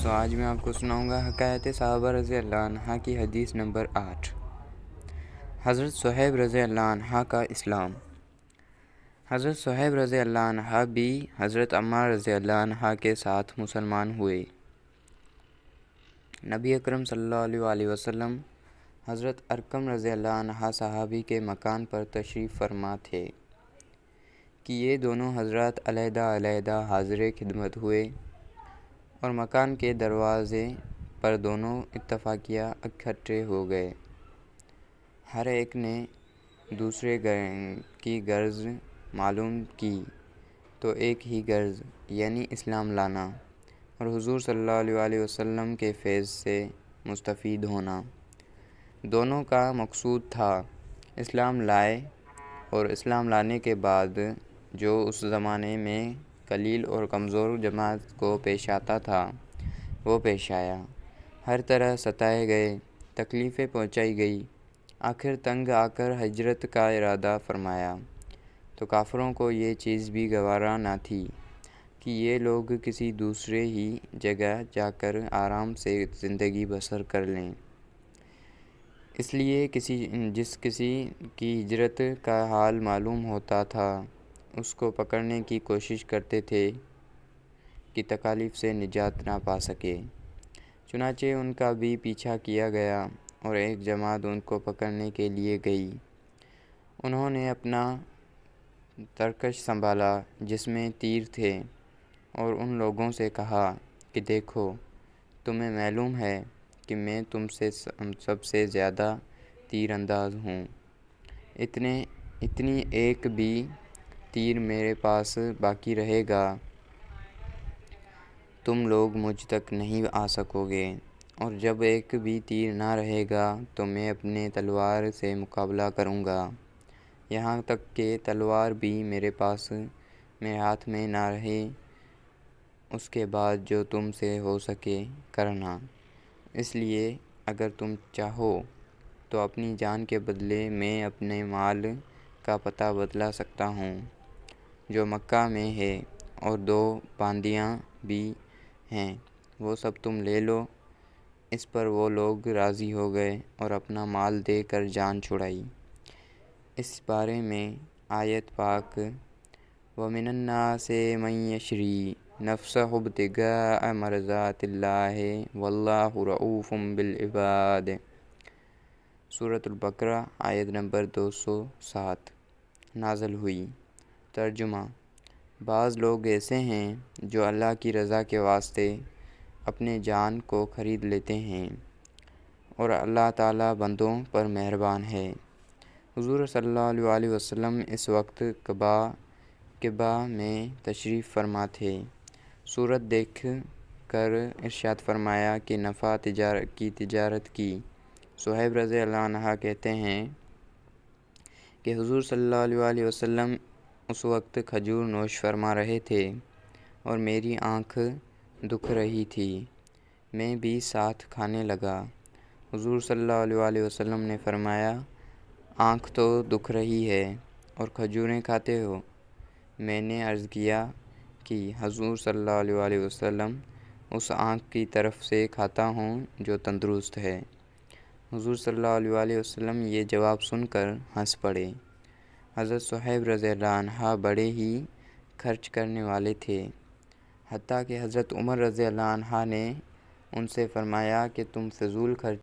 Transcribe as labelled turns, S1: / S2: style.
S1: تو آج میں آپ کو سناؤں گا حکایت صحابہ رضی اللہ عنہ کی حدیث نمبر 8۔ حضرت صہیب رضی اللہ عنہ کا اسلام۔ حضرت صہیب رضی اللہ عنہ بھی حضرت عمار رضی اللہ عنہ کے ساتھ مسلمان ہوئے۔ نبی اکرم صلی اللہ علیہ وسلم حضرت ارقم رضی اللہ عنہ صحابی کے مکان پر تشریف فرما تھے کہ یہ دونوں حضرات علیحدہ علیحدہ حاضر خدمت ہوئے اور مکان کے دروازے پر دونوں اتفاقیہ اکٹھے ہو گئے۔ ہر ایک نے دوسرے کی غرض معلوم کی تو ایک ہی غرض یعنی اسلام لانا اور حضور صلی اللہ علیہ وسلم کے فیض سے مستفید ہونا۔ دونوں کا مقصود تھا اسلام لائے اور اسلام لانے کے بعد جو اس زمانے میں قلیل اور کمزور جماعت کو پیش آتا تھا وہ پیش آیا۔ ہر طرح ستائے گئے، تکلیفیں پہنچائی گئی، آخر تنگ آ کر ہجرت کا ارادہ فرمایا تو کافروں کو یہ چیز بھی گوارا نہ تھی کہ یہ لوگ کسی دوسرے ہی جگہ جا کر آرام سے زندگی بسر کر لیں، اس لیے جس کسی کی ہجرت کا حال معلوم ہوتا تھا اس کو پکڑنے کی کوشش کرتے تھے کہ تکالیف سے نجات نہ پا سکے۔ چنانچہ ان کا بھی پیچھا کیا گیا اور ایک جماعت ان کو پکڑنے کے لیے گئی۔ انہوں نے اپنا ترکش سنبھالا جس میں تیر تھے اور ان لوگوں سے کہا کہ دیکھو، تمہیں معلوم ہے کہ میں تم سے سب سے زیادہ تیر انداز ہوں، اتنی ایک بھی تیر میرے پاس باقی رہے گا تم لوگ مجھ تک نہیں آ سکو گے، اور جب ایک بھی تیر نہ رہے گا تو میں اپنے تلوار سے مقابلہ کروں گا، یہاں تک کہ تلوار بھی میرے ہاتھ میں نہ رہے۔ اس کے بعد جو تم سے ہو سکے کرنا، اس لیے اگر تم چاہو تو اپنی جان کے بدلے میں اپنے مال کا پتہ بتلا سکتا ہوں جو مکہ میں ہے، اور 2 باندیاں بھی ہیں، وہ سب تم لے لو۔ اس پر وہ لوگ راضی ہو گئے اور اپنا مال دے کر جان چھڑائی۔ اس بارے میں آیت پاک وَمِنَ النَّاسِ مَن يَشْرِي نَفْسَهُ ابْتِغَاءَ مَرْضَاتِ اللَّهِ وَاللَّهُ رَءُوفٌ بِالْعِبَادِ سورۃ البقرہ آیت نمبر 207 نازل ہوئی۔ ترجمہ: بعض لوگ ایسے ہیں جو اللہ کی رضا کے واسطے اپنے جان کو خرید لیتے ہیں اور اللہ تعالیٰ بندوں پر مہربان ہے۔ حضور صلی اللہ علیہ وسلم اس وقت قباء میں تشریف فرما تھے۔ صورت دیکھ کر ارشاد فرمایا کہ نفع کی تجارت کی۔ صہیب رضی اللہ عنہ کہتے ہیں کہ حضور صلی اللہ علیہ وسلم اس وقت کھجور نوش فرما رہے تھے اور میری آنکھ دکھ رہی تھی، میں بھی ساتھ کھانے لگا۔ حضور صلی اللہ علیہ وسلم نے فرمایا، آنکھ تو دکھ رہی ہے اور کھجوریں کھاتے ہو؟ میں نے عرض کیا کہ حضور صلی اللہ علیہ وسلم اس آنکھ کی طرف سے کھاتا ہوں جو تندرست ہے۔ حضور صلی اللہ علیہ وسلم یہ جواب سن کر ہنس پڑے۔ حضرت صہیب رضی اللہ عنہ بڑے ہی خرچ کرنے والے تھے، حتیٰ کہ حضرت عمر رضی اللہ عنہ نے ان سے فرمایا کہ تم فضول خرچ